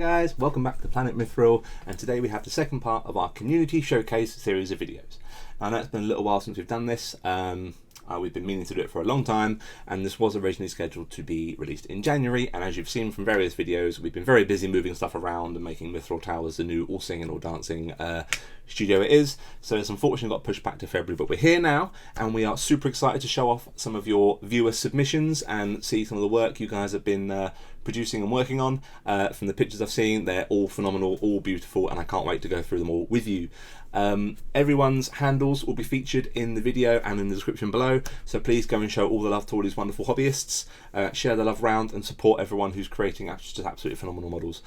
guys, welcome back to Planet Mithril, and today we have the second part of our community showcase series of videos. Now, I know it's been a little while since we've done this. We've been meaning to do it for a long time, and this was originally scheduled to be released in January, and as you've seen from various videos, we've been very busy moving stuff around and making Mithril Towers the new all-singing, all-dancing studio it is. So it's unfortunately got pushed back to February, but we're here now, and we are super excited to show off some of your viewer submissions and see some of the work you guys have been producing and working on. From the pictures I've seen, they're all phenomenal, all beautiful, and I can't wait to go through them all with you. Everyone's handles will be featured in the video and in the description below, so please go and show all the love to all these wonderful hobbyists, share the love round and support everyone who's creating just absolutely phenomenal models.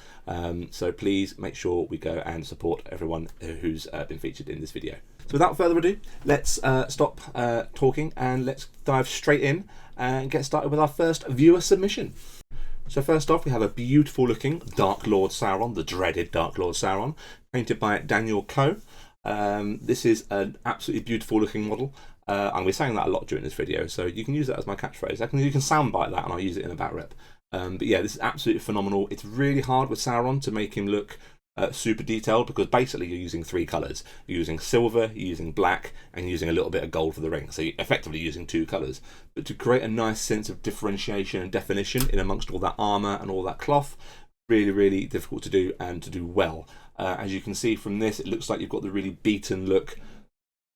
So please make sure we go and support everyone who's been featured in this video. So without further ado, let's stop talking and let's dive straight in and get started with our first viewer submission. So first off, we have a beautiful looking Dark Lord Sauron, the dreaded Dark Lord Sauron, painted by Jelmer Komen. This is an absolutely beautiful looking model, and we're saying that a lot during this video, so you can use that as my catchphrase. You can soundbite that and I'll use it in a back rep. But yeah, this is absolutely phenomenal. It's really hard with Sauron to make him look super detailed, because basically you're using three colours. You're using silver, you're using black, and you're using a little bit of gold for the ring. So you're effectively using two colours. But to create a nice sense of differentiation and definition in amongst all that armour and all that cloth, really, really difficult to do and to do well. As you can see from this, it looks like you've got the really beaten look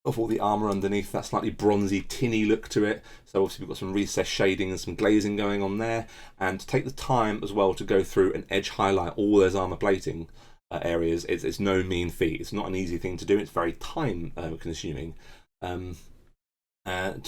of all the armour underneath, that slightly bronzy, tinny look to it. So obviously we've got some recessed shading and some glazing going on there. And to take the time as well to go through and edge highlight all those armour plating areas, it's no mean feat. It's not an easy thing to do. It's very time consuming to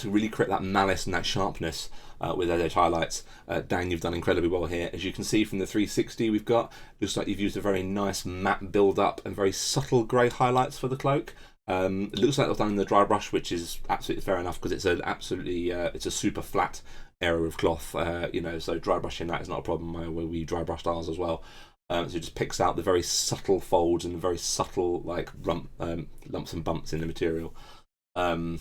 really create that malice and that sharpness with those edge highlights. Dan, you've done incredibly well here. As you can see from the 360 we've got, looks like you've used a very nice matte build up and very subtle grey highlights for the cloak. It looks like it was done in the dry brush, which is absolutely fair enough, because it's an absolutely it's a super flat area of cloth, you know, so dry brushing that is not a problem. We dry brushed ours as well. So it just picks out the very subtle folds and the very subtle like lumps and bumps in the material. So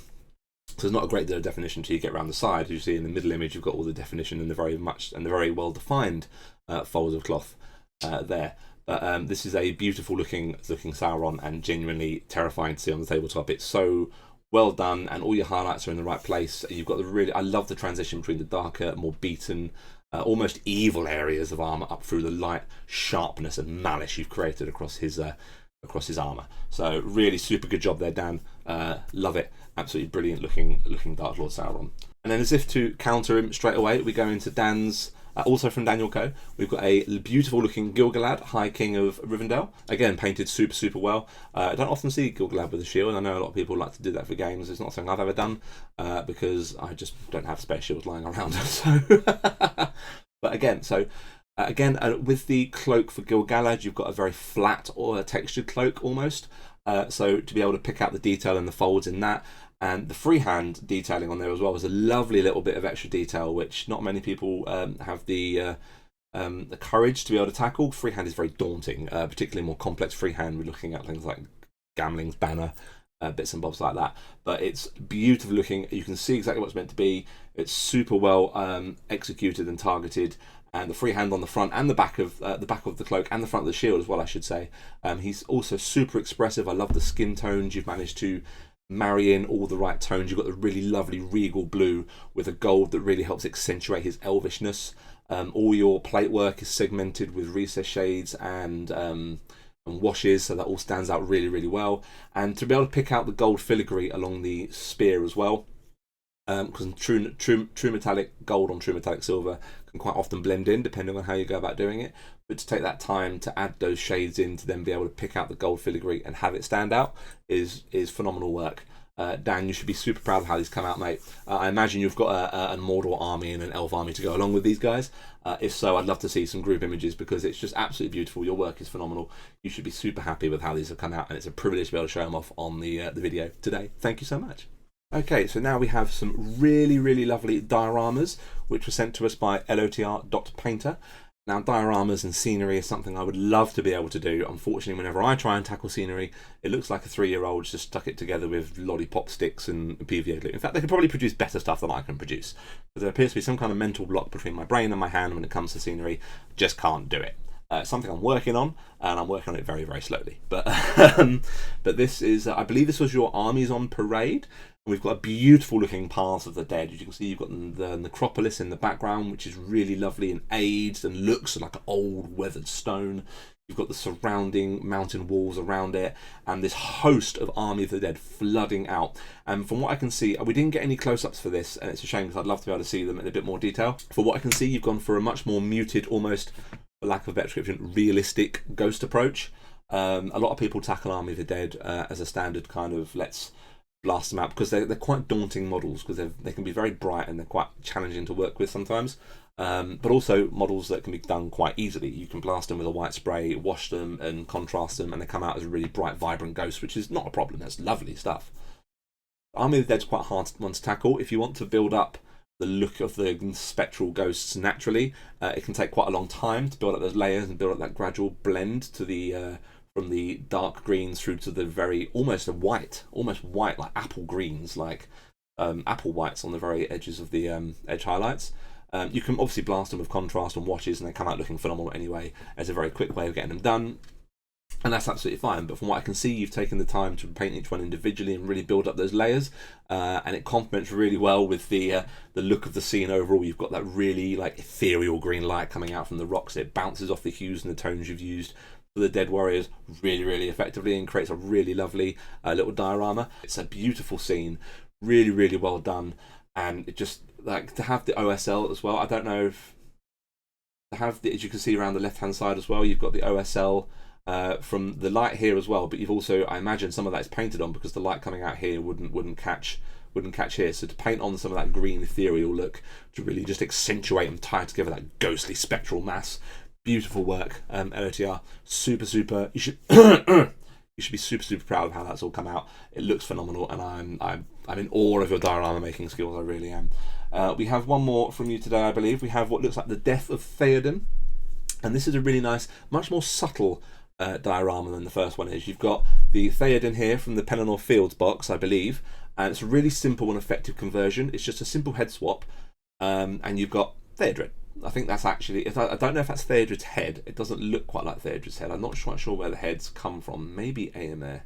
there's not a great deal of definition until you get around the side. As you see in the middle image, you've got all the definition and the very well defined folds of cloth there. But this is a beautiful looking Sauron, and genuinely terrifying to see on the tabletop. It's so well done, and all your highlights are in the right place. You've got I love the transition between the darker, more beaten, almost evil areas of armour up through the light sharpness and malice you've created across his armour. So really super good job there, Dan. Love it. Absolutely brilliant looking Dark Lord Sauron. And then, as if to counter him straight away, we go into Dan's, also from Jelmer Komen, we've got a beautiful looking Gil-galad, High King of Rivendell. Again, painted super well. I don't often see Gil-galad with a shield. I know a lot of people like to do that for games. It's not something I've ever done because I just don't have spare shields lying around. So, but again, with the cloak for Gil-galad, you've got a very flat or textured cloak almost. So to be able to pick out the detail and the folds in that, and the freehand detailing on there as well was a lovely little bit of extra detail, which not many people have the courage to be able to tackle. Freehand is very daunting, particularly more complex freehand. We're looking at things like Gamling's banner, bits and bobs like that. But it's beautiful looking. You can see exactly what it's meant to be. It's super well executed and targeted. And the freehand on the front and the back of the cloak and the front of the shield as well, I should say. He's also super expressive. I love the skin tones. You've managed to marry in all the right tones. You've got the really lovely regal blue with a gold that really helps accentuate his elvishness. All your plate work is segmented with recessed shades and washes, so that all stands out really well. And to be able to pick out the gold filigree along the spear as well, because true metallic gold on true metallic silver can quite often blend in depending on how you go about doing it. But to take that time to add those shades in to then be able to pick out the gold filigree and have it stand out is phenomenal work. Dan, you should be super proud of how these come out, mate. I imagine you've got a Mordor army and an Elf army to go along with these guys. If so, I'd love to see some group images, because it's just absolutely beautiful. Your work is phenomenal. You should be super happy with how these have come out, and it's a privilege to be able to show them off on the video today. Thank you so much. Okay, so now we have some really lovely dioramas, which were sent to us by lotr.painter. Now, dioramas and scenery is something I would love to be able to do. Unfortunately, whenever I try and tackle scenery, it looks like a 3-year-old just stuck it together with lollipop sticks and PVA glue. In fact, they could probably produce better stuff than I can produce. But there appears to be some kind of mental block between my brain and my hand when it comes to scenery. Just can't do it. Something I'm working on, and I'm working on it very, very slowly. But but this is, I believe this was your armies on parade. And we've got a beautiful looking Paths of the Dead. As you can see, you've got the necropolis in the background, which is really lovely and aged and looks like an old weathered stone. You've got the surrounding mountain walls around it, and this host of Army of the Dead flooding out. And from what I can see, we didn't get any close-ups for this, and it's a shame because I'd love to be able to see them in a bit more detail. For what I can see, you've gone for a much more muted, almost, for lack of a better description, realistic ghost approach. A lot of people tackle Army of the Dead as a standard kind of let's blast them out, because they're quite daunting models, because they can be very bright and they're quite challenging to work with sometimes. But also models that can be done quite easily. You can blast them with a white spray, wash them and contrast them, and they come out as a really bright, vibrant ghost, which is not a problem. That's lovely stuff. Army of the Dead's quite a hard one to tackle. If you want to build up the look of the spectral ghosts naturally, it can take quite a long time to build up those layers and build up that gradual blend to the from the dark greens through to the very almost white, like apple greens, like apple whites on the very edges of the edge highlights. You can obviously blast them with contrast and washes, and they come out looking phenomenal anyway, as a very quick way of getting them done. And that's absolutely fine. But from what I can see, you've taken the time to paint each one individually and really build up those layers, and it complements really well with the look of the scene overall. You've got that really like ethereal green light coming out from the rocks. It bounces off the hues and the tones you've used for the Dead Warriors really, really effectively, and creates a really lovely little diorama. It's a beautiful scene, really, really well done, and it just like to have the OSL as well. I don't know if to have the, as you can see around the left hand side as well, you've got the OSL from the light here as well, but you've also, I imagine some of that is painted on, because the light coming out here wouldn't catch here. So to paint on some of that green ethereal look to really just accentuate and tie together that ghostly spectral mass. Beautiful work, LOTR. Super. You should you should be super proud of how that's all come out. It looks phenomenal, and I'm in awe of your diorama making skills. I really am. We have one more from you today, I believe. We have what looks like the Death of Theoden, and this is a really nice, much more subtle diorama than the first one is. You've got the Theoden here from the Pelennor Fields box, I believe, and it's a really simple and effective conversion. It's just a simple head swap, and you've got Theodred. I think that's actually, I don't know if that's Theodred's head. It doesn't look quite like Theodred's head. I'm not quite sure where the heads come from. Maybe Aemir,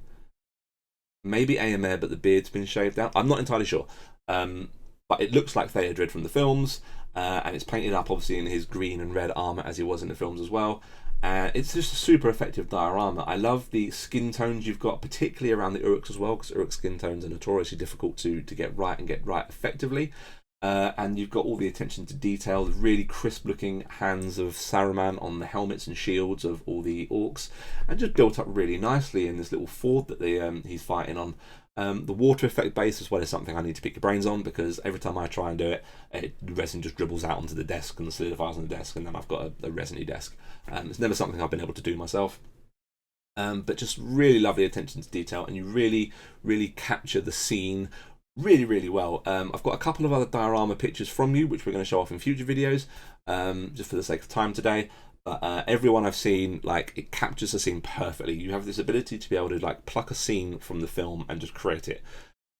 but the beard's been shaved out. I'm not entirely sure. But it looks like Theodred from the films, and it's painted up obviously in his green and red armour as he was in the films as well. It's just a super effective diorama. I love the skin tones you've got, particularly around the Uruks as well, because Uruk skin tones are notoriously difficult to get right and get right effectively. And you've got all the attention to detail, the really crisp looking hands of Saruman on the helmets and shields of all the orcs, and just built up really nicely in this little ford that he's fighting on. The water effect base as well is something I need to pick your brains on, because every time I try and do it, the resin just dribbles out onto the desk and solidifies on the desk, and then I've got a resiny desk. It's never something I've been able to do myself. But just really lovely attention to detail, and you really capture the scene really well. I've got a couple of other diorama pictures from you, which we're going to show off in future videos, just for the sake of time today. But everyone I've seen, like, it captures the scene perfectly. You have this ability to be able to like pluck a scene from the film and just create it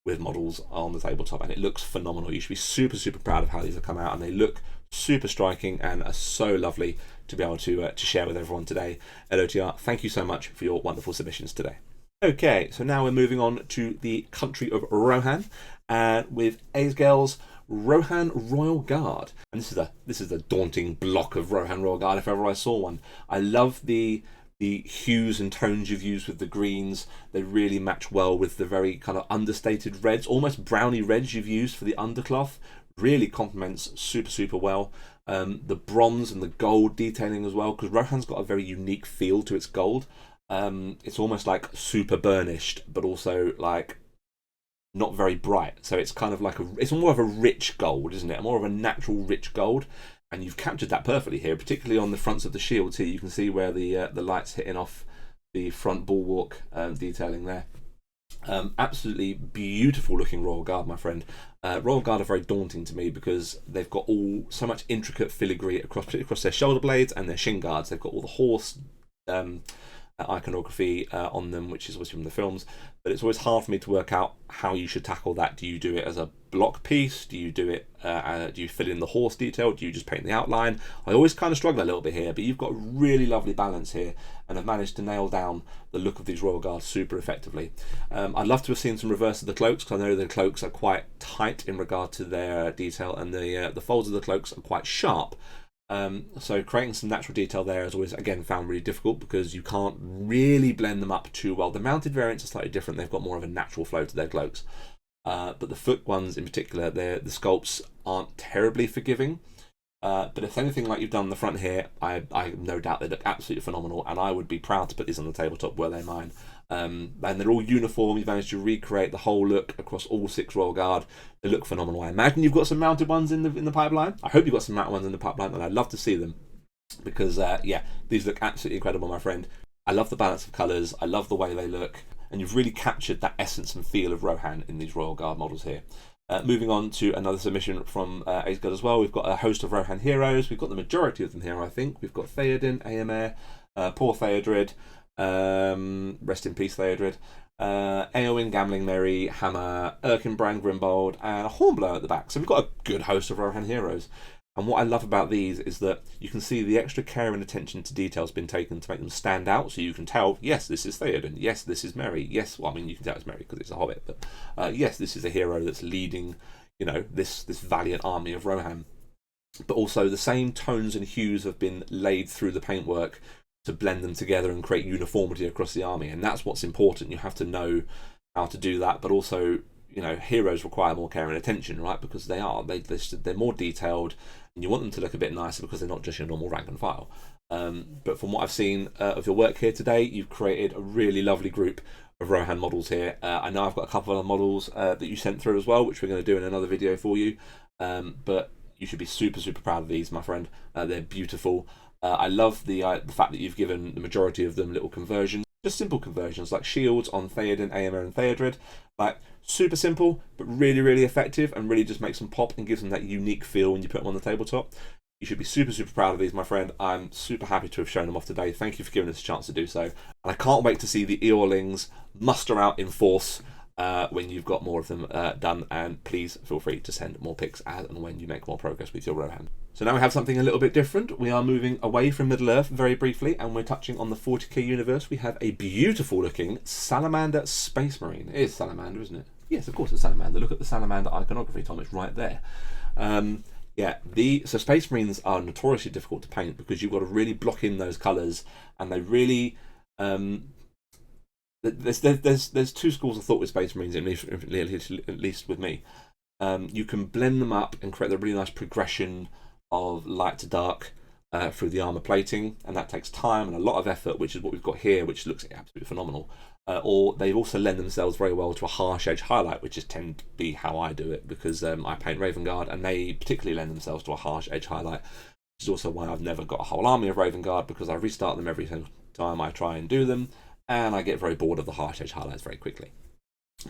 with models on the tabletop, and it looks phenomenal. You should be super proud of how these have come out, and they look super striking and are so lovely to be able to share with everyone today. LOTR, thank you so much for your wonderful submissions today. Okay, so now we're moving on to the country of Rohan, with Aesgel's Rohan Royal Guard, and this is a daunting block of Rohan Royal Guard if ever I saw one. I love the hues and tones you've used with the greens. They really match well with the very kind of understated reds, almost browny reds you've used for the undercloth. Really complements super well. The bronze and the gold detailing as well, because Rohan's got a very unique feel to its gold. It's almost like super burnished, but also like not very bright. So it's kind of like it's more of a rich gold, isn't it? More of a natural rich gold, and you've captured that perfectly here, particularly on the fronts of the shields here. You can see where the light's hitting off the front bulwark detailing there. Absolutely beautiful looking Royal Guard, my friend. Royal Guard are very daunting to me because they've got so much intricate filigree across their shoulder blades and their shin guards. They've got all the horse iconography on them, which is obviously from the films, but it's always hard for me to work out how you should tackle that. Do you do it as a block piece? Do you do it? Do you fill in the horse detail? Do you just paint the outline? I always kind of struggle a little bit here, but you've got a really lovely balance here, and have managed to nail down the look of these Royal Guards super effectively. I'd love to have seen some reverse of the cloaks, because I know the cloaks are quite tight in regard to their detail, and the folds of the cloaks are quite sharp. So creating some natural detail there is always, again, found really difficult, because you can't really blend them up too well. The mounted variants are slightly different. They've got more of a natural flow to their cloaks. But the foot ones in particular, the sculpts aren't terribly forgiving. But if anything like you've done on the front here, I have no doubt they look absolutely phenomenal, and I would be proud to put these on the tabletop were they mine. And they're all uniform. You've managed to recreate the whole look across all 6 Royal Guard. They look phenomenal. I imagine you've got some mounted ones in the pipeline. I hope you've got some mounted ones in the pipeline, and I'd love to see them, because yeah, these look absolutely incredible, my friend. I love the balance of colours. I love the way they look, and you've really captured that essence and feel of Rohan in these Royal Guard models here. Moving on to another submission from Asgard as well. We've got a host of Rohan heroes. We've got the majority of them here, I think. We've got Theoden, Eomer, poor Theodred, rest in peace Theodred, Eowyn, Gamling Merry, Hammer, Erkenbrand, Grimbold, and a Hornblower at the back. So we've got a good host of Rohan heroes. And what I love about these is that you can see the extra care and attention to detail has been taken to make them stand out, so you can tell, yes, this is Theoden, yes, this is Merry, yes, well, I mean, you can tell it's Merry because it's a hobbit, but yes, this is a hero that's leading, you know, this valiant army of Rohan. But also the same tones and hues have been laid through the paintwork to blend them together and create uniformity across the army, and that's what's important. You have to know how to do that, but also, you know, heroes require more care and attention, right? Because they're more detailed, and you want them to look a bit nicer because they're not just your normal rank and file. But from what I've seen of your work here today, you've created a really lovely group of Rohan models here. I know I've got a couple of other models that you sent through as well, which we're going to do in another video for you. But you should be super, super proud of these, my friend. They're beautiful. I love the fact that you've given the majority of them little conversions. Just simple conversions, like shields on Theoden, Eomer, and Theodred. Like, super simple, but really, really effective, and really just makes them pop and gives them that unique feel when you put them on the tabletop. You should be super, super proud of these, my friend. I'm super happy to have shown them off today. Thank you for giving us a chance to do so. And I can't wait to see the Eorlings muster out in force when you've got more of them done. And please feel free to send more pics as and when you make more progress with your Rohan. So now we have something a little bit different. We are moving away from Middle-earth very briefly, and we're touching on the 40k universe. We have a beautiful looking Salamander Space Marine. It is Salamander, isn't it? Yes, of course it's Salamander. Look at the Salamander iconography, Tom. It's right there. Yeah, so Space Marines are notoriously difficult to paint because you've got to really block in those colours, and they really... There's 2 schools of thought with Space Marines, at least with me. You can blend them up and create a really nice progression of light to dark through the armour plating, and that takes time and a lot of effort, which is what we've got here, which looks absolutely phenomenal. Or they also lend themselves very well to a harsh edge highlight, which is tend to be how I do it, because I paint Raven Guard, and they particularly lend themselves to a harsh edge highlight, which is also why I've never got a whole army of Raven Guard, because I restart them every single time I try and do them, and I get very bored of the harsh edge highlights very quickly.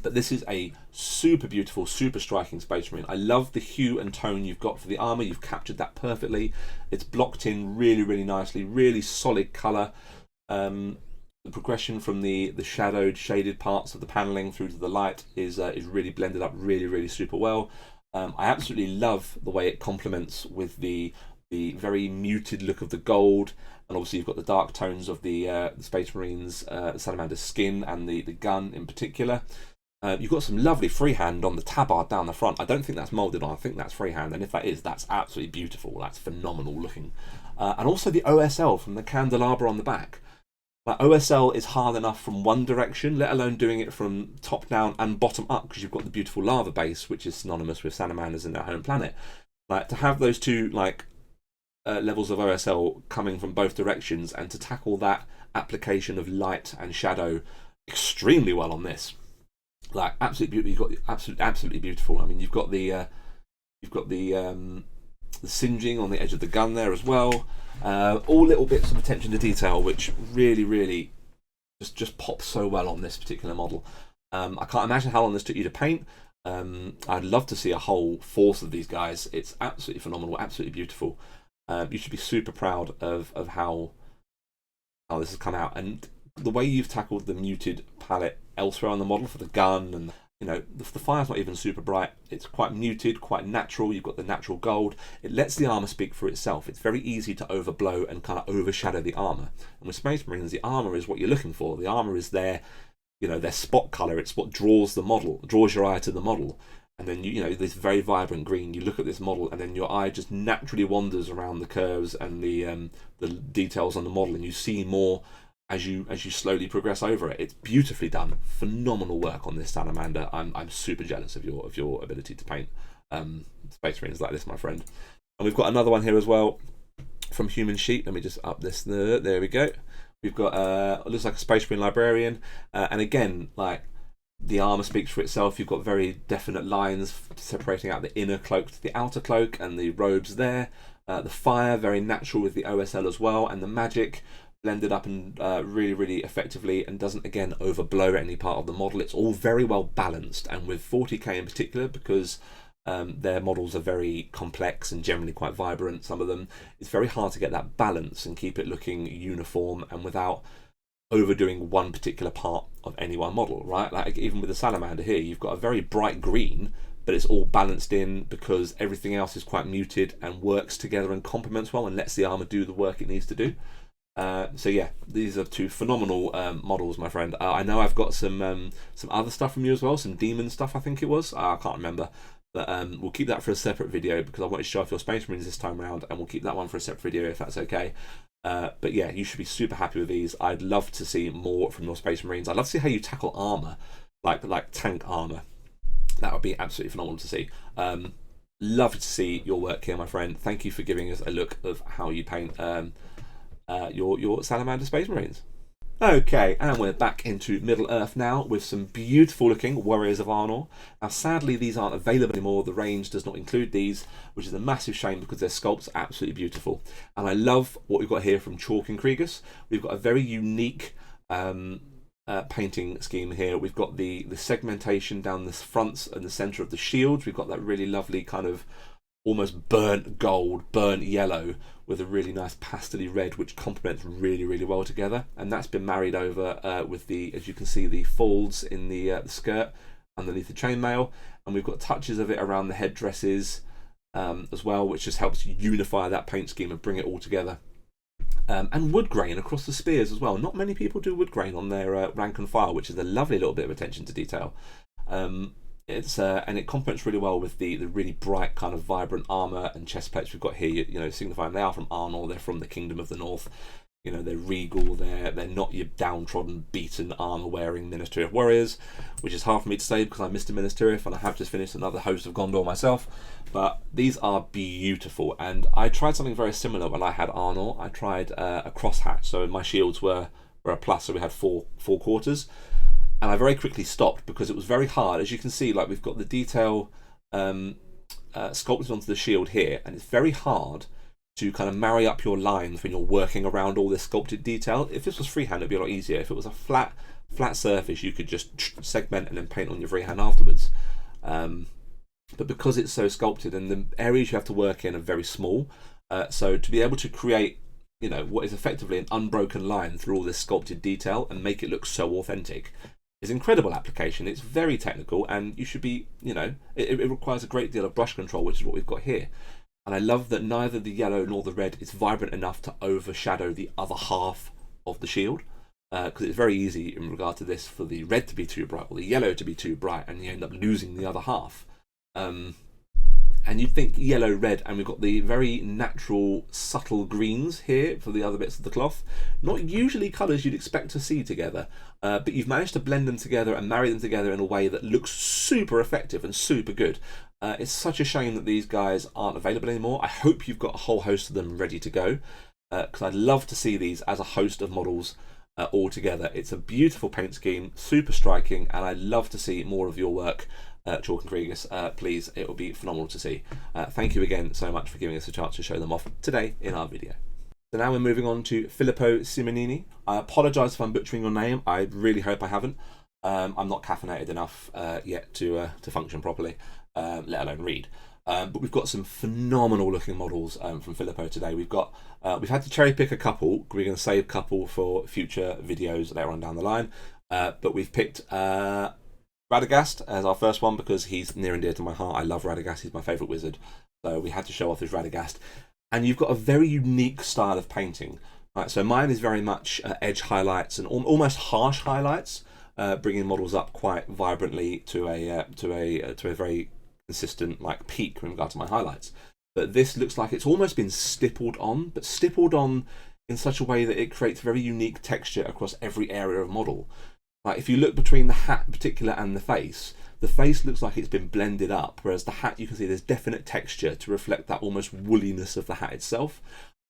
But this is a super beautiful, super striking Space Marine. I love the hue and tone you've got for the armour. You've captured that perfectly. It's blocked in really, really nicely. Really solid colour. The progression from the shadowed, shaded parts of the panelling through to the light is really blended up really, really super well. I absolutely love the way it complements with the very muted look of the gold. And obviously you've got the dark tones of the Space Marines, Salamander's skin, and the gun in particular. You've got some lovely freehand on the tabard down the front. I don't think that's moulded on, I think that's freehand, and if that is, that's absolutely beautiful. That's phenomenal looking. And also the OSL from the candelabra on the back. Like, OSL is hard enough from one direction, let alone doing it from top down and bottom up, because you've got the beautiful lava base, which is synonymous with salamanders in their home planet. Like, to have those two levels of OSL coming from both directions, and to tackle that application of light and shadow extremely well on this. Like, absolutely beautiful. You've got absolutely beautiful. I mean, you've got the singeing on the edge of the gun there as well. All little bits of attention to detail, which really, really just pops so well on this particular model. I can't imagine how long this took you to paint. I'd love to see a whole force of these guys. It's absolutely phenomenal, absolutely beautiful. You should be super proud of how this has come out. And the way you've tackled the muted palette elsewhere on the model for the gun, and you know, the fire's not even super bright. It's quite muted, quite natural. You've got the natural gold. It lets the armour speak for itself. It's very easy to overblow and kind of overshadow the armour. And with Space Marines, the armour is what you're looking for. The armour is their, you know, their spot colour. It's what draws the model, draws your eye to the model. And then you know, this very vibrant green. You look at this model, and then your eye just naturally wanders around the curves and the details on the model, and you see more as you slowly progress over it. It's beautifully done. Phenomenal work on this salamander. I'm super jealous of your ability to paint Space Marines like this, my friend. And we've got another one here as well from Human Sheep. Let me just up this. There we go. We've got it looks like a Space Marine librarian, and again, like, the armour speaks for itself. You've got very definite lines separating out the inner cloak to the outer cloak, and the robes there. The fire, very natural with the OSL as well, and the magic blended up and really, really effectively, and doesn't again overblow any part of the model. It's all very well balanced, and with 40k in particular, because their models are very complex and generally quite vibrant, some of them, it's very hard to get that balance and keep it looking uniform and without overdoing one particular part of any one model, right? Like even with the salamander here, you've got a very bright green, but it's all balanced in because everything else is quite muted and works together and complements well and lets the armour do the work it needs to do. So yeah, these are two phenomenal models, my friend. I know I've got some other stuff from you as well, some demon stuff, I think it was. I can't remember, but we'll keep that for a separate video because I want to show off your Space Marines this time around, and we'll keep that one for a separate video if that's okay. But yeah, you should be super happy with these. I'd love to see more from your Space Marines. I'd love to see how you tackle armour, like tank armour. That would be absolutely phenomenal to see. Love to see your work here, my friend. Thank you for giving us a look of how you paint your Salamander Space Marines. Okay, and we're back into Middle Earth now with some beautiful looking Warriors of Arnor. Now sadly these aren't available anymore, the range does not include these, which is a massive shame because their sculpts are absolutely beautiful. And I love what we've got here from Chalk and Kriegus. We've got a very unique painting scheme here. We've got the segmentation down the fronts and the centre of the shields. We've got that really lovely kind of almost burnt gold, burnt yellow with a really nice pastely red, which complements really, really well together. And that's been married over with the, as you can see, the folds in the skirt underneath the chainmail. And we've got touches of it around the headdresses as well, which just helps unify that paint scheme and bring it all together. And wood grain across the spears as well. Not many people do wood grain on their rank and file, which is a lovely little bit of attention to detail. It's and it complements really well with the really bright kind of vibrant armour and chest plates we've got here, you know, signifying they are from Arnor, they're from the Kingdom of the North. You know, they're regal, they're not your downtrodden, beaten, armour-wearing Ministry of Warriors, which is hard for me to say because I'm Mr. Ministeriff and I have just finished another Host of Gondor myself. But these are beautiful, and I tried something very similar when I had Arnor. I tried a crosshatch, so my shields were a plus, so we had four quarters. And I very quickly stopped because it was very hard. As you can see, like we've got the detail sculpted onto the shield here, and it's very hard to kind of marry up your lines when you're working around all this sculpted detail. If this was freehand, it'd be a lot easier. If it was a flat surface, you could just segment and then paint on your freehand afterwards. But because it's so sculpted and the areas you have to work in are very small, so to be able to create, you know, what is effectively an unbroken line through all this sculpted detail and make it look so authentic is incredible application. It's very technical, and you should be, you know, it requires a great deal of brush control, which is what we've got here. And I love that neither the yellow nor the red is vibrant enough to overshadow the other half of the shield, because it's very easy in regard to this for the red to be too bright or the yellow to be too bright, and you end up losing the other half. And you'd think yellow, red, and we've got the very natural, subtle greens here for the other bits of the cloth. Not usually colours you'd expect to see together, but you've managed to blend them together and marry them together in a way that looks super effective and super good. It's such a shame that these guys aren't available anymore. I hope you've got a whole host of them ready to go, because I'd love to see these as a host of models all together. It's a beautiful paint scheme, super striking, and I'd love to see more of your work. Chalk and Kriegus, please, it will be phenomenal to see. Thank you again so much for giving us a chance to show them off today in our video. So now we're moving on to Filippo Simonini. I apologise if I'm butchering your name. I really hope I haven't. I'm not caffeinated enough yet to function properly, let alone read. But we've got some phenomenal looking models from Filippo today. We've had to cherry pick a couple. We're going to save a couple for future videos later on down the line. But we've picked Radagast as our first one because he's near and dear to my heart. I love Radagast. He's my favourite wizard. So we had to show off this Radagast. And you've got a very unique style of painting. Right, so mine is very much edge highlights and almost harsh highlights, bringing models up quite vibrantly to a very consistent like peak in regard to my highlights. But this looks like it's almost been stippled on, but stippled on in such a way that it creates very unique texture across every area of model. Like if you look between the hat in particular and the face looks like it's been blended up, whereas the hat, you can see there's definite texture to reflect that almost woolliness of the hat itself.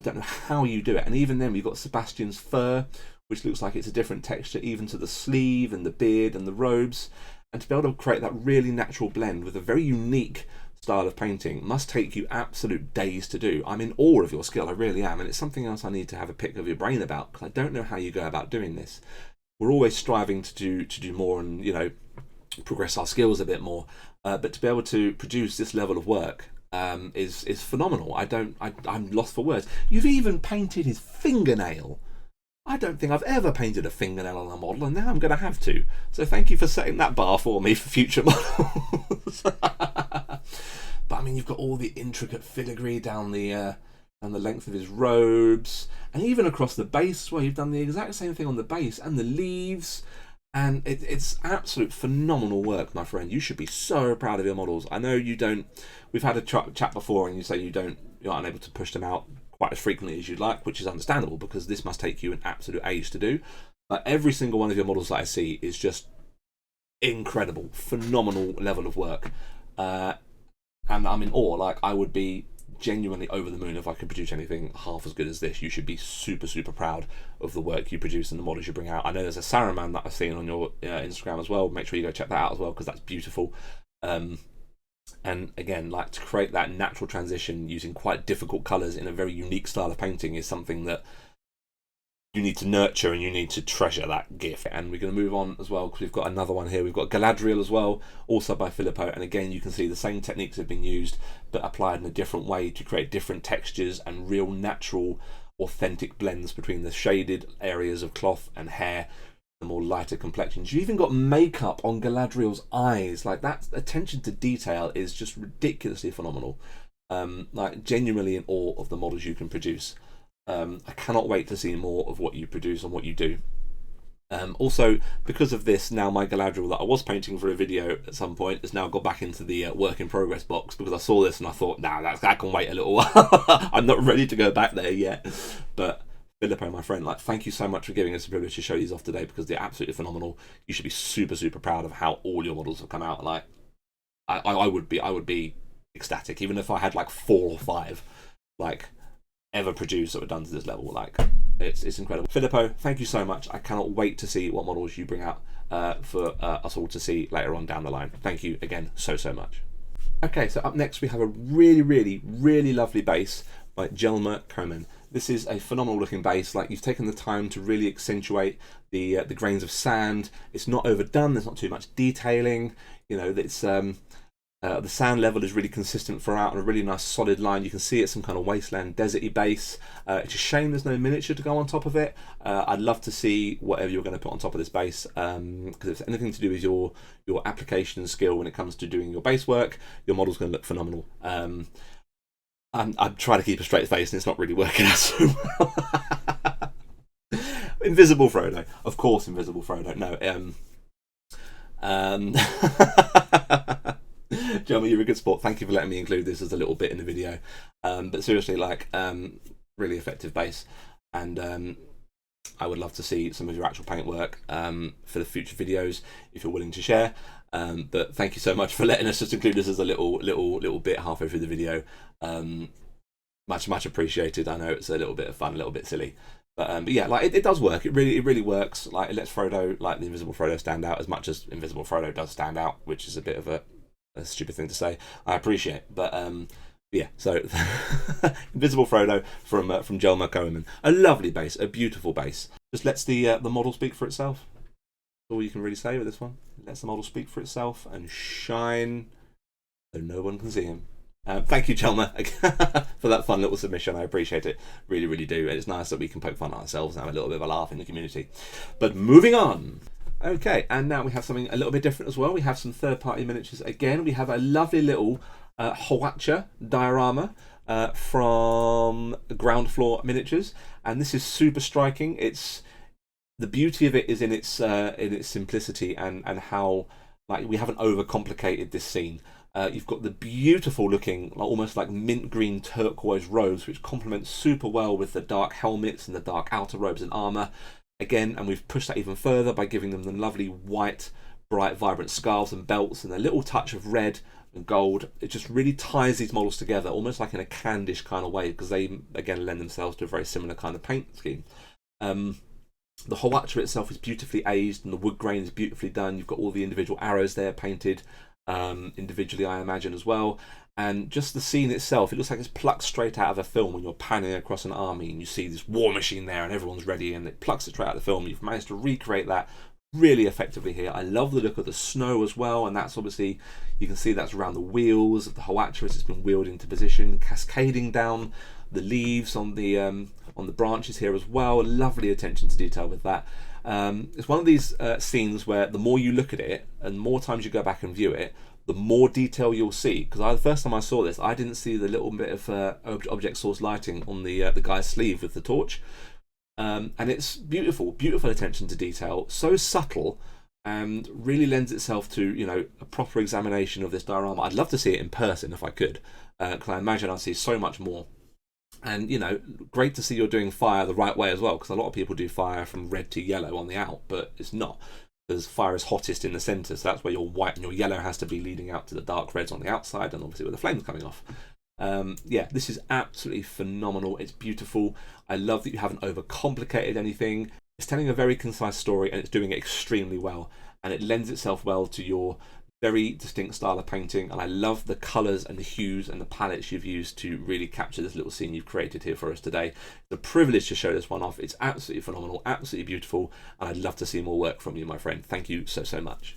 I don't know how you do it. And even then we've got Sebastian's fur, which looks like it's a different texture even to the sleeve and the beard and the robes. And to be able to create that really natural blend with a very unique style of painting must take you absolute days to do. I'm in awe of your skill, I really am. And it's something else I need to have a pick of your brain about, because I don't know how you go about doing this. We're always striving to do more and, you know, progress our skills a bit more. But to be able to produce this level of work is phenomenal. I'm lost for words. You've even painted his fingernail. I don't think I've ever painted a fingernail on a model, and now I'm going to have to. So thank you for setting that bar for me for future models. But I mean, you've got all the intricate filigree down the length of his robes, and even across the base, where you've done the exact same thing on the base and the leaves. And it's absolute phenomenal work, my friend. You should be so proud of your models. I know you don't. We've had a chat before, and you say you're unable to push them out quite as frequently as you'd like, which is understandable because this must take you an absolute age to do. But every single one of your models that I see is just incredible, phenomenal level of work, and I'm in awe. Like, I would be genuinely over the moon if I could produce anything half as good as this. You should be super proud of the work you produce and the models you bring out. I know there's a Saruman that I've seen on your Instagram as well. Make sure you go check that out as well, because that's beautiful. And again, like, to create that natural transition using quite difficult colours in a very unique style of painting is something that you need to nurture, and you need to treasure that gift. And we're going to move on as well, because we've got another one here. We've got Galadriel as well, also by Filippo, and again you can see the same techniques have been used but applied in a different way to create different textures and real natural authentic blends between the shaded areas of cloth and hair, the more lighter complexions. You've even got makeup on Galadriel's eyes. Like, that attention to detail is just ridiculously phenomenal. Like, genuinely in awe of the models you can produce. I cannot wait to see more of what you produce and what you do. Also, because of this, now my Galadriel that I was painting for a video at some point has now got back into the work in progress box, because I saw this and I thought, nah, that can wait a little while. I'm not ready to go back there yet. But Filippo, my friend, like, thank you so much for giving us the privilege to show these off today, because they're absolutely phenomenal. You should be super proud of how all your models have come out. Like, I would be ecstatic, even if I had like 4 or 5 like ever produced that were done to this level. Like, it's incredible. Filippo, thank you so much. I cannot wait to see what models you bring out for us all to see later on down the line. Thank you again so much. Okay, so up next we have a really lovely base by Jelmer Komen. This is a phenomenal looking base. Like, you've taken the time to really accentuate the grains of sand. It's not overdone. There's not too much detailing. You know, it's the sand level is really consistent throughout on a really nice solid line. You can see it's some kind of wasteland deserty base. It's a shame there's no miniature to go on top of it. I'd love to see whatever you're going to put on top of this base, because if it's anything to do with your application skill when it comes to doing your base work, your model's going to look phenomenal. I'm trying to keep a straight face and it's not really working out so well. Invisible Frodo, of course. Invisible Frodo. No, Jelmer, you're a good sport. Thank you for letting me include this as a little bit in the video. But seriously, like, really effective base, and I would love to see some of your actual paint work for the future videos if you're willing to share. But thank you so much for letting us just include this as a little bit halfway through the video. Much appreciated. I know it's a little bit of fun, a little bit silly, but yeah, like, it does work. It really works. Like, it lets Frodo, like the Invisible Frodo, stand out as much as Invisible Frodo does stand out, which is a bit of a stupid thing to say. I appreciate, but yeah. So Invisible Frodo from Jelmer Komen, a lovely base, a beautiful base. Just lets the model speak for itself. That's all you can really say with this one. It lets the model speak for itself and shine so no one can see him. Thank you, Jelmer, for that fun little submission. I appreciate it. Really, really do. And it's nice that we can poke fun at ourselves and have a little bit of a laugh in the community. But moving on. Okay, and now we have something a little bit different as well. We have some third-party miniatures again. We have a lovely little Hwacha diorama from Ground Floor Miniatures, and this is super striking. It's the beauty of it is in its simplicity and how, like, we haven't overcomplicated this scene. You've got the beautiful looking, almost like mint green turquoise robes, which complement super well with the dark helmets and the dark outer robes and armour. Again, and we've pushed that even further by giving them the lovely white, bright, vibrant scarves and belts and a little touch of red and gold. It just really ties these models together, almost like in a Candish kind of way, because they, again, lend themselves to a very similar kind of paint scheme. The Hwacha itself is beautifully aged and the wood grain is beautifully done. You've got all the individual arrows there painted individually, I imagine, as well. And just the scene itself, it looks like it's plucked straight out of a film when you're panning across an army and you see this war machine there and everyone's ready and it plucks it straight out of the film. You've managed to recreate that really effectively here. I love the look of the snow as well, and that's obviously, you can see that's around the wheels of the Hwacha as it's been wheeled into position, cascading down the leaves on the branches here as well. Lovely attention to detail with that. It's one of these scenes where the more you look at it and more times you go back and view it, the more detail you'll see. Because the first time I saw this, I didn't see the little bit of object source lighting on the guy's sleeve with the torch. And it's beautiful, beautiful attention to detail, so subtle, and really lends itself to, you know, a proper examination of this diorama. I'd love to see it in person if I could, because I imagine I'd see so much more. And, you know, great to see you're doing fire the right way as well, because a lot of people do fire from red to yellow on the out, but it's not, because fire is hottest in the centre, so that's where your white and your yellow has to be leading out to the dark reds on the outside, and obviously with the flames coming off. Yeah, this is absolutely phenomenal. It's beautiful. I love that you haven't overcomplicated anything. It's telling a very concise story and it's doing it extremely well, and it lends itself well to your very distinct style of painting. And I love the colours and the hues and the palettes you've used to really capture this little scene you've created here for us today. It's a privilege to show this one off. It's absolutely phenomenal, absolutely beautiful, and I'd love to see more work from you, my friend. Thank you so, so much.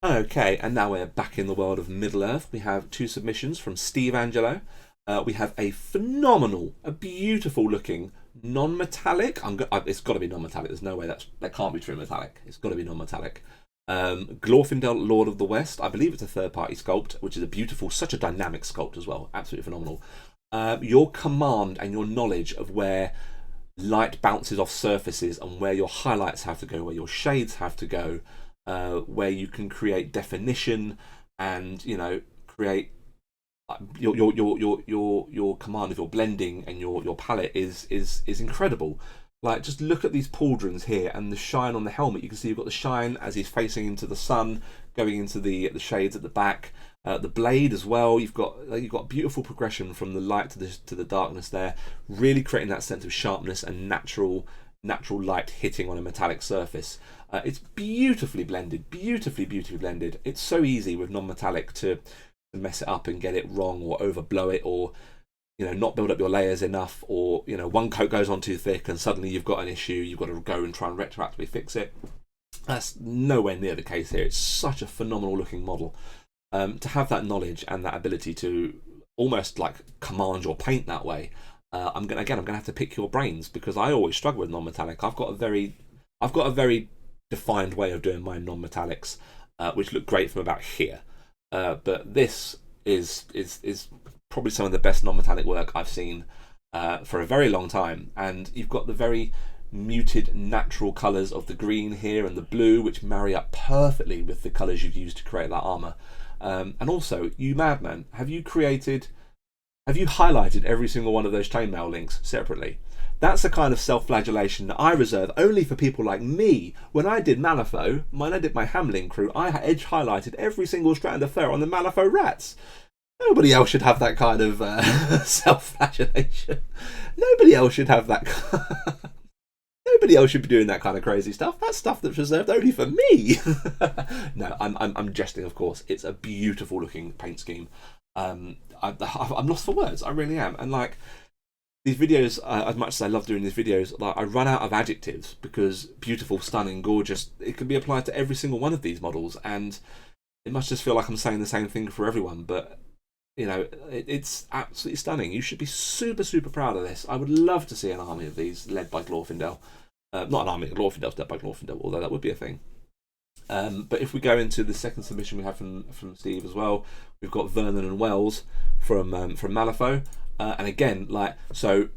Okay, and now we're back in the world of Middle-earth. We have two submissions from stevelangelo. We have a phenomenal, a beautiful looking non-metallic. It's got to be non-metallic. There's no way that can't be true metallic. It's got to be non-metallic. Glorfindel, Lord of the West. I believe it's a third-party sculpt, which is a beautiful, such a dynamic sculpt as well. Absolutely phenomenal. Your command and your knowledge of where light bounces off surfaces and where your highlights have to go, where your shades have to go, where you can create definition and, you know, create your command of your blending and your palette is incredible. Like, just look at these pauldrons here and the shine on the helmet. You can see you've got the shine as he's facing into the sun, going into the shades at the back. The blade as well. You've got beautiful progression from the light to the darkness there, really creating that sense of sharpness and natural light hitting on a metallic surface. It's beautifully blended, beautifully blended. It's so easy with non-metallic to mess it up and get it wrong or overblow it, or, you know, not build up your layers enough, or, you know, one coat goes on too thick and suddenly you've got an issue. You've got to go and try and retroactively fix it. That's nowhere near the case here. It's such a phenomenal looking model. To have that knowledge and that ability to almost like command your paint that way, I'm gonna have to pick your brains, because I always struggle with non-metallic. I've got a very defined way of doing my non-metallics, which look great from about here. But this is probably some of the best non-metallic work I've seen for a very long time. And you've got the very muted natural colours of the green here and the blue, which marry up perfectly with the colours you've used to create that armour. And also, you madman, have you highlighted every single one of those chainmail links separately? That's a kind of self-flagellation that I reserve only for people like me. When I did Malifaux, when I did my Hamlin crew, I edge highlighted every single strand of fur on the Malifaux rats. Nobody else should have that kind of self-flagellation. Nobody else should have that. Nobody else should be doing that kind of crazy stuff. That's stuff that's reserved only for me. No, I'm jesting, of course. It's a beautiful looking paint scheme. I'm lost for words. I really am. And like, these videos, as much as I love doing these videos, like, I run out of adjectives, because beautiful, stunning, gorgeous, it can be applied to every single one of these models, and it must just feel like I'm saying the same thing for everyone. But you know, it's absolutely stunning. You should be super, super proud of this. I would love to see an army of these led by Glorfindel. Not an army of Glorfindel's led by Glorfindel, although that would be a thing. But if we go into the second submission we have from Steve as well, we've got Vernon and Wells from Malifaux, and again, like so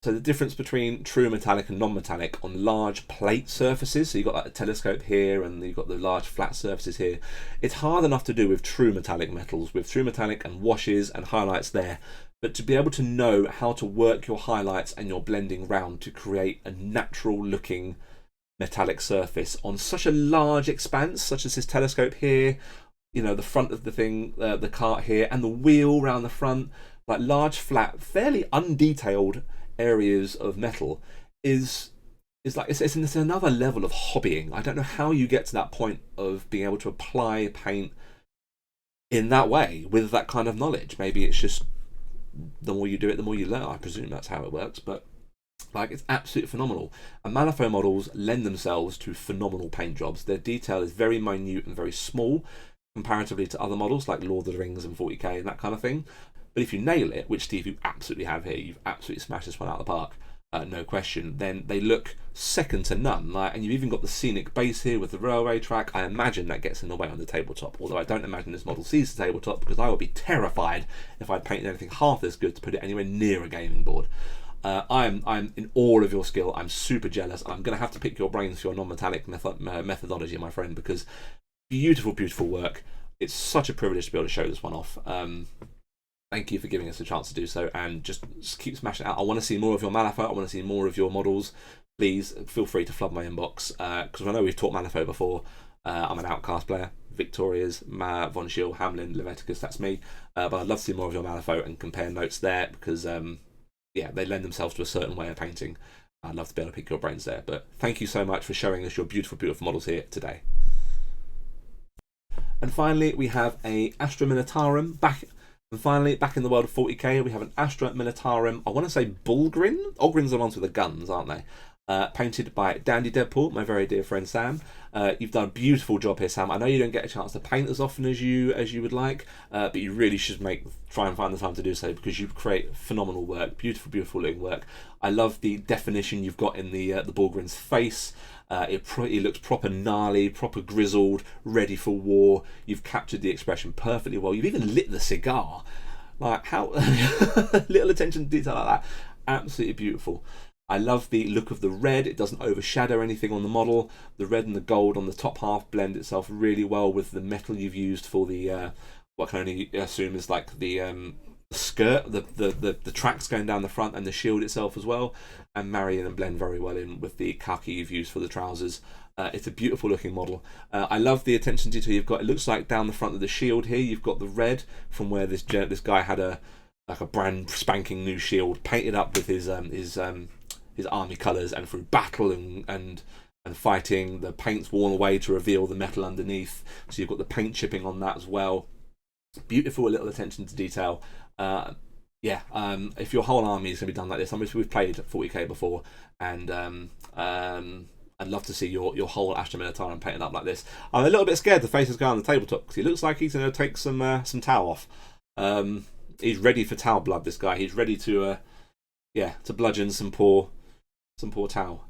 the difference between true metallic and non-metallic on large plate surfaces, so you've got like a telescope here and you've got the large flat surfaces here, it's hard enough to do with true metallic metals, with true metallic and washes and highlights there, but to be able to know how to work your highlights and your blending round to create a natural looking metallic surface on such a large expanse, such as this telescope here, you know, the front of the thing, the cart here, and the wheel round the front, like large, flat, fairly undetailed areas of metal is like it's another level of hobbying. I don't know how you get to that point of being able to apply paint in that way with that kind of knowledge. Maybe it's just the more you do it, the more you learn. I presume that's how it works, but like it's absolutely phenomenal. And Malifaux models lend themselves to phenomenal paint jobs. Their detail is very minute and very small comparatively to other models like Lord of the Rings and 40k and that kind of thing. But if you nail it, which Steve, you absolutely have here, you've absolutely smashed this one out of the park, no question, then they look second to none. Like, and you've even got the scenic base here with the railway track. I imagine that gets in the way on the tabletop, although I don't imagine this model sees the tabletop, because I would be terrified if I'd painted anything half this good to put it anywhere near a gaming board. I'm in awe of your skill. I'm super jealous. I'm going to have to pick your brains for your non-metallic methodology, my friend, because beautiful, beautiful work. It's such a privilege to be able to show this one off. Thank you for giving us a chance to do so, and just keep smashing it out. I want to see more of your Malifaux. I want to see more of your models. Please feel free to flood my inbox, because I know we've taught Malifaux before. I'm an Outcast player. Victoria's, Von Schill, Hamlin, Leviticus, that's me. But I'd love to see more of your Malifaux and compare notes there, because yeah, they lend themselves to a certain way of painting. I'd love to be able to pick your brains there. But thank you so much for showing us your beautiful, beautiful models here today. And finally, we have a Astra Militarum back. And finally, back in the world of 40k, we have an Astra Militarum. I want to say Bullgrin. Ogrins are the ones with the guns, aren't they? Painted by dandydeadpool, my very dear friend Sam. You've done a beautiful job here, Sam. I know you don't get a chance to paint as often as you would like, but you really should try and find the time to do so, because you create phenomenal work, beautiful, beautiful looking work. I love the definition you've got in the Bullgrin's face. It looks proper gnarly, proper grizzled, ready for war. You've captured the expression perfectly well. You've even lit the cigar. Like, how little attention to detail like that. Absolutely beautiful. I love the look of the red. It doesn't overshadow anything on the model. The red and the gold on the top half blend itself really well with the metal you've used for the what I can only assume is like the skirt, the tracks going down the front, and the shield itself as well, and marry in and blend very well in with the khaki you've used for the trousers. It's a beautiful looking model. I love the attention to detail you've got. It looks like down the front of the shield here you've got the red from where this guy had a brand spanking new shield painted up with his army colours, and through battle and fighting, the paint's worn away to reveal the metal underneath. So you've got the paint chipping on that as well. Beautiful little attention to detail. If your whole army is going to be done like this, obviously we've played 40k before, and I'd love to see your whole Astra Militarum painted up like this. I'm a little bit scared to face this guy on the tabletop, because he looks like he's going to take some Tau off. He's ready for Tau blood, this guy. He's ready to bludgeon some poor Tau.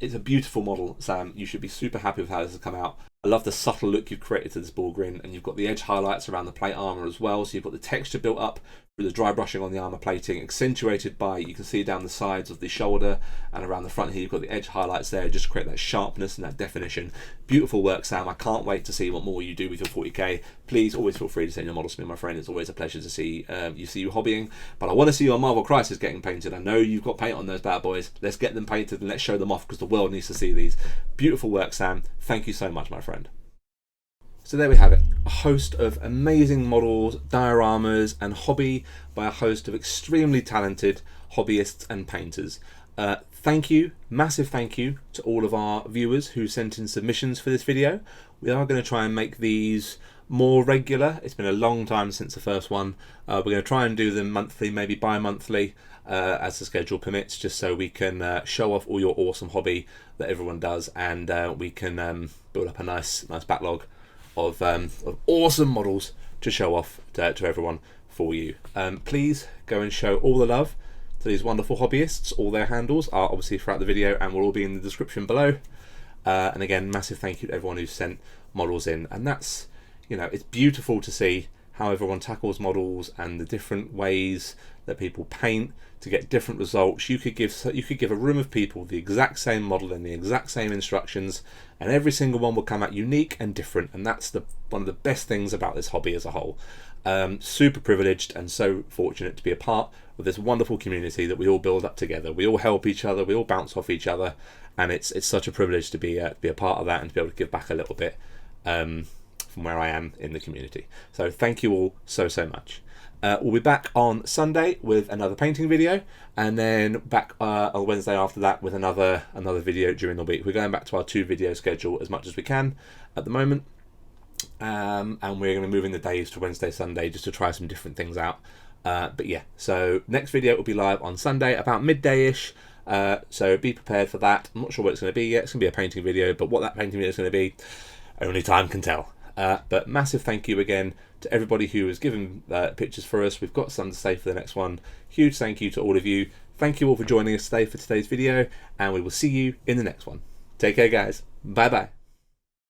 It's a beautiful model, Sam. You should be super happy with how this has come out. I love the subtle look you've created to this Bullgrin, and you've got the edge highlights around the plate armour as well, so you've got the texture built up through the dry brushing on the armour plating, accentuated by, you can see down the sides of the shoulder and around the front here, you've got the edge highlights there, just to create that sharpness and that definition. Beautiful work, Sam. I can't wait to see what more you do with your 40k. Please always feel free to send your models to me, my friend. It's always a pleasure to see you hobbying. But I want to see your Marvel Crisis getting painted. I know you've got paint on those bad boys. Let's get them painted and let's show them off, because the world needs to see these. Beautiful work, Sam. Thank you so much, my friend. So there we have it, a host of amazing models, dioramas and hobby by a host of extremely talented hobbyists and painters. Thank you, massive thank you to all of our viewers who sent in submissions for this video. We are going to try and make these more regular. It's been a long time since the first one. We're going to try and do them monthly, maybe bi-monthly, as the schedule permits, just so we can show off all your awesome hobby that everyone does, and we can build up a nice backlog of awesome models to show off to everyone. for you. Please go and show all the love to these wonderful hobbyists. All their handles are obviously throughout the video and will all be in the description below. And again, massive thank you to everyone who's sent models in. And that's, you know, it's beautiful to see how everyone tackles models and the different ways that people paint to get different results. You could give a room of people the exact same model and the exact same instructions, and every single one will come out unique and different. And that's one of the best things about this hobby as a whole. Super privileged and so fortunate to be a part of this wonderful community that we all build up together. We all help each other, we all bounce off each other, and it's such a privilege to be a part of that and to be able to give back a little bit from where I am in the community. So thank you all so much. We'll be back on Sunday with another painting video, and then back on Wednesday after that with another video during the week. We're going back to our 2-video schedule as much as we can at the moment. And we're going to be moving the days to Wednesday, Sunday, just to try some different things out. But yeah, so next video will be live on Sunday about midday-ish. So be prepared for that. I'm not sure what it's going to be yet. It's going to be a painting video, but what that painting video is going to be, only time can tell. But massive thank you again to everybody who has given pictures for us. We've got some to say for the next one. Huge thank you to all of you. Thank you all for joining us today for today's video, and we will see you in the next one. Take care, guys. Bye bye.